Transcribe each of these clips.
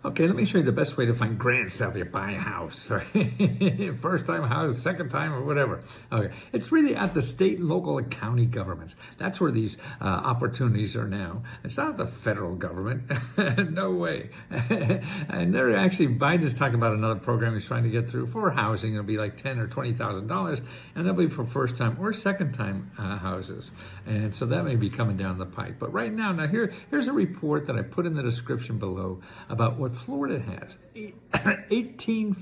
Okay, let me show you the best way to find grants to help you buy a house, right? First time house, second time, or whatever. Okay, it's really at the state, local, and county governments. That's where these opportunities are now. It's not the federal government. No way. And they're actually, Biden's talking about another program he's trying to get through for housing. It'll be like $10,000 or $20,000, and that'll be for first time or second time houses. And so that may be coming down the pike. But right now, here's a report that I put in the description below about what Florida has. 18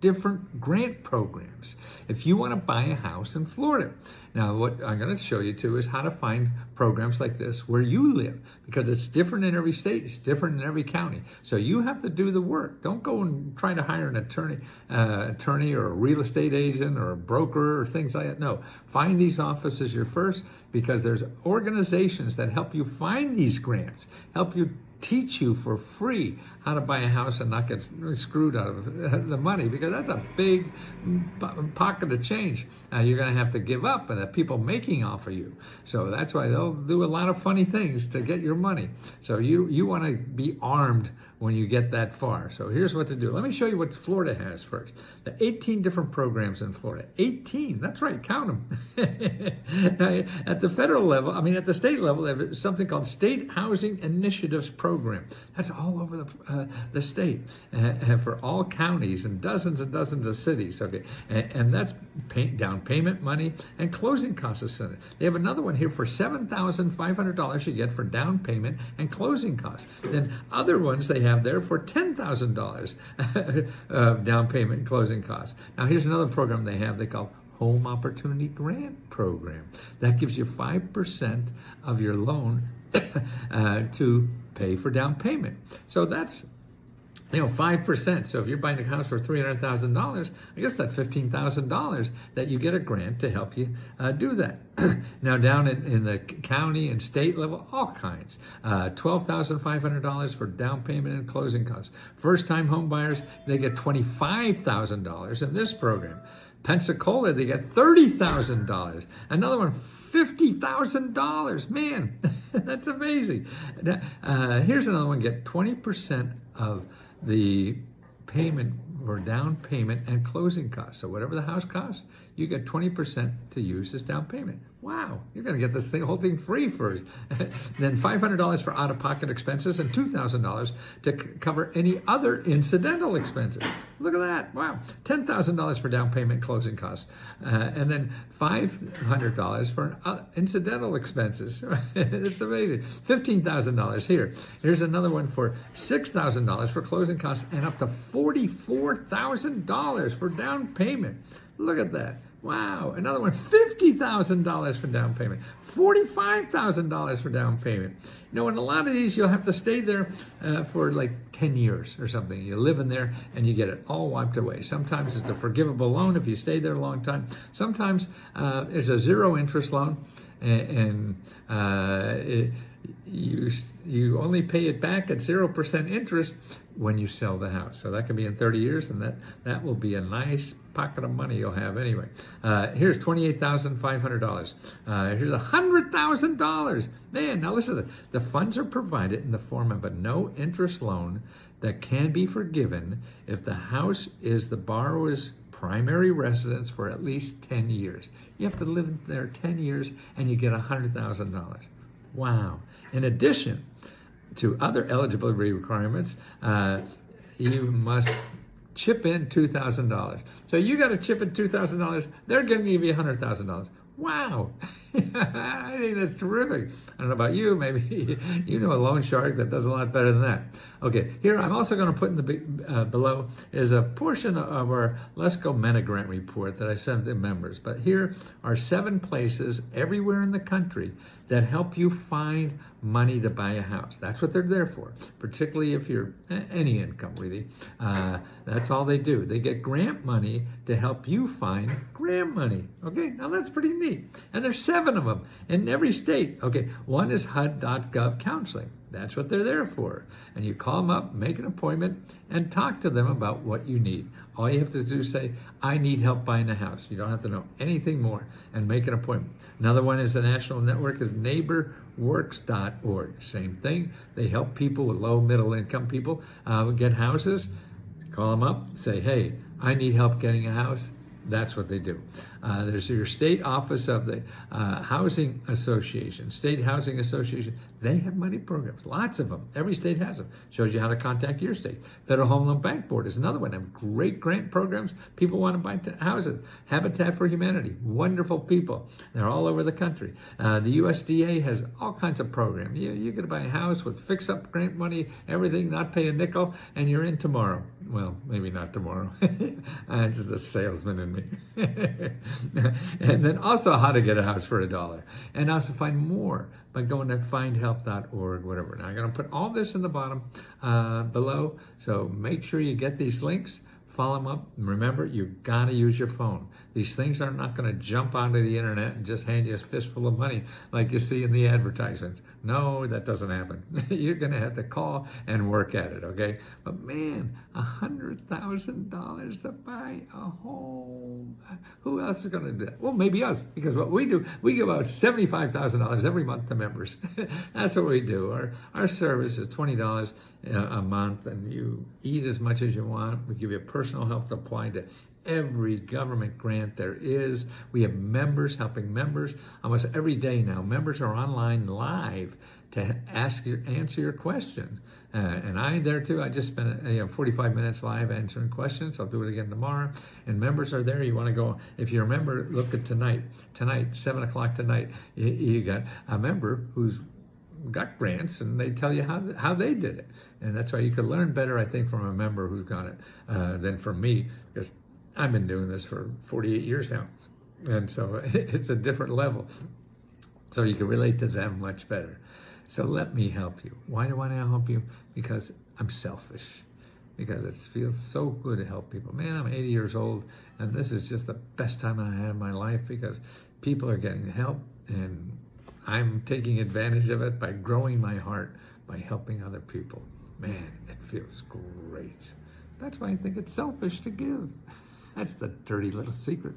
different grant programs if you want to buy a house in Florida. Now, what I'm going to show you too is how to find programs like this where you live, because it's different in every state, it's different in every county. So you have to do the work. Don't go and try to hire an attorney or a real estate agent or a broker or things like that. No, find these offices your first, because there's organizations that help you find these grants, help you teach you for free how to buy a house and not get screwed out of the money, because that's a big pocket of change you're going to have to give up and that people making off of you. So that's why they'll do a lot of funny things to get your money. So you want to be armed when you get that far. So here's what to do. Let me show you what Florida has first. The 18 different programs in Florida. 18, that's right, count them. At the federal level, at the state level, there's something called State Housing Initiatives Program. That's all over the state for all counties and dozens of cities. Okay, and that's down payment money and closing costs incentive. They have another one here for $7,500 you get for down payment and closing costs. Then other ones they have there for $10,000 down payment and closing costs. Now here's another program they have. They call Home Opportunity Grant Program. That gives you 5% of your loan to pay for down payment. So that's 5%. So if you're buying a house for $300,000, I guess that's $15,000 that you get a grant to help you do that. Now down in the county and state level, all kinds. $12,500 for down payment and closing costs. First-time home buyers, they get $25,000 in this program. Pensacola, they get $30,000. Another one, $50,000. Man, that's amazing. Here's another one, get 20% of the payment for down payment and closing costs. So whatever the house costs, you get 20% to use as down payment. Wow, you're going to get this whole thing free first. Then $500 for out-of-pocket expenses and $2,000 to cover any other incidental expenses. Look at that. Wow. $10,000 for down payment and closing costs. And then $500 for incidental expenses. It's amazing. $15,000 here. Here's another one for $6,000 for closing costs and up to $44,000 for down payment. Look at that. Wow. Another one, $50,000 for down payment, $45,000 for down payment. In a lot of these, you'll have to stay there for like 10 years or something. You live in there and you get it all wiped away. Sometimes it's a forgivable loan if you stay there a long time. Sometimes it's a zero interest loan and you only pay it back at 0% interest when you sell the house. So that can be in 30 years, and that will be a nice pocket of money you'll have anyway. Here's $28,500. Here's $100,000. Man, now listen, the funds are provided in the form of a no interest loan that can be forgiven if the house is the borrower's primary residence for at least 10 years. You have to live there 10 years and you get $100,000. Wow. In addition to other eligibility requirements, you must chip in $2,000. So you got to chip in $2,000. They're going to give you $100,000. Wow. I think that's terrific. I don't know about you. Maybe you know a loan shark that does a lot better than that. Okay, here I'm also going to put in the below is a portion of our Let's Go Mena Grant report that I sent to members. But here are 7 places everywhere in the country that help you find money to buy a house. That's what they're there for, particularly if you're any income, really. That's all they do. They get grant money to help you find grant money. Okay, now that's pretty neat. And there's 7 of them in every state. Okay, one is HUD.gov counseling. That's what they're there for. And you call them up, make an appointment, and talk to them about what you need. All you have to do is say, I need help buying a house. You don't have to know anything more, and make an appointment. Another one is the national network is neighborworks.org. Same thing. They help people with low, middle income people get houses. Call them up, say, hey, I need help getting a house. That's what they do. There's your state office of the Housing Association, State Housing Association. They have money programs, lots of them. Every state has them. Shows you how to contact your state. Federal Home Loan Bank Board is another one. They have great grant programs. People want to buy houses. Habitat for Humanity, wonderful people. They're all over the country. The USDA has all kinds of programs. You get to buy a house with fix-up grant money, everything, not pay a nickel, and you're in tomorrow. Well, maybe not tomorrow. It's the salesman in me. And then also how to get a house for $1. And also find more by going to findhelp.org, whatever. Now I'm going to put all this in the bottom below. So make sure you get these links. Follow them up. And remember, you've got to use your phone. These things are not going to jump onto the internet and just hand you a fistful of money like you see in the advertisements. No, that doesn't happen. You're going to have to call and work at it, okay? But man, $100,000 to buy a home. Who else is going to do that? Well, maybe us, because what we do, we give out $75,000 every month to members. That's what we do. Our service is $20 a month, and you eat as much as you want. We give you personal help to apply to every government grant there is. We have members helping members almost every day now. Members are online live to answer your questions. And I'm there too. I just spent 45 minutes live answering questions. I'll do it again tomorrow. And members are there. You want to go, if you're a member, look at tonight, 7 o'clock tonight, you got a member who's got grants, and they tell you how they did it. And that's why you could learn better, I think, from a member who's got it than from me, because I've been doing this for 48 years now. And so it's a different level. So you can relate to them much better. So let me help you. Why do I want to help you? Because I'm selfish. Because it feels so good to help people. Man, I'm 80 years old, and this is just the best time I had in my life, because people are getting help, and I'm taking advantage of it by growing my heart, by helping other people. Man, it feels great. That's why I think it's selfish to give. That's the dirty little secret.